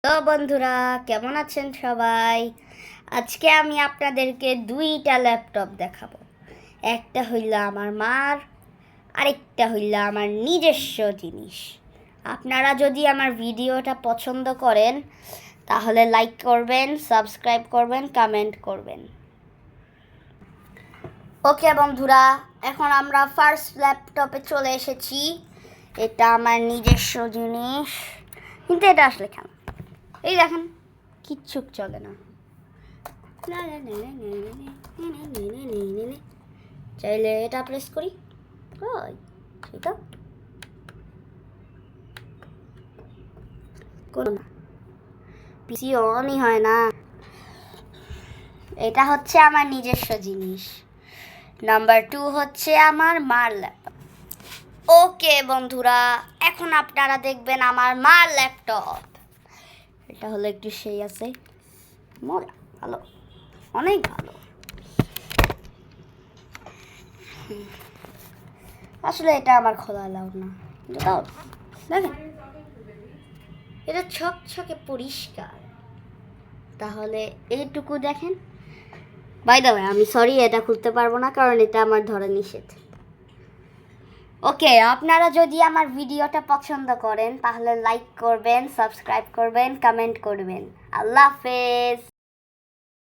তো বন্ধুরা, কেমন আছেন সবাই? আজকে আমি আপনাদেরকে দুইটা ল্যাপটপ দেখাবো। একটা হইল আমার মার, আরেকটা হইল আমার নিজস্ব জিনিস। আপনারা যদি আমার ভিডিওটা পছন্দ করেন তাহলে লাইক করবেন, সাবস্ক্রাইব করবেন, কমেন্ট করবেন। ওকে বন্ধুরা, এখন আমরা ফার্স্ট ল্যাপটপে চলে এসেছি। এটা আমার নিজস্ব জিনিস, কিন্তু এটা আসলে কেন, এই দেখেন, কিচ্ছু চলে না। চাইলে এটা প্রেস করি, সেটা কোনো না, পিসি অনই হয় না। এটা হচ্ছে আমার নিজস্ব জিনিস। নাম্বার 2 হচ্ছে আমার মার ল্যাপটপ। ওকে বন্ধুরা, এখন আপনারা দেখবেন আমার মার ল্যাপটপ। এটা হলো একটু সেই আছে, মজা, ভালো, অনেক ভালো। আসলে এটা আমার খোলা অ্যালাউড না, দাও দেখেন, এটা ছকছকে পরিষ্কার। তাহলে এইটুকু দেখেন। বাই দ্য ওয়ে, আমি সরি, এটা খুলতে পারবো না কারণ এটা আমার ধরা নিষেধ। ওকে, আপনারা যদি আমার ভিডিওটা পছন্দ করেন তাহলে লাইক করবেন, সাবস্ক্রাইব করবেন, কমেন্ট করবেন। আল্লাহ হাফেজ।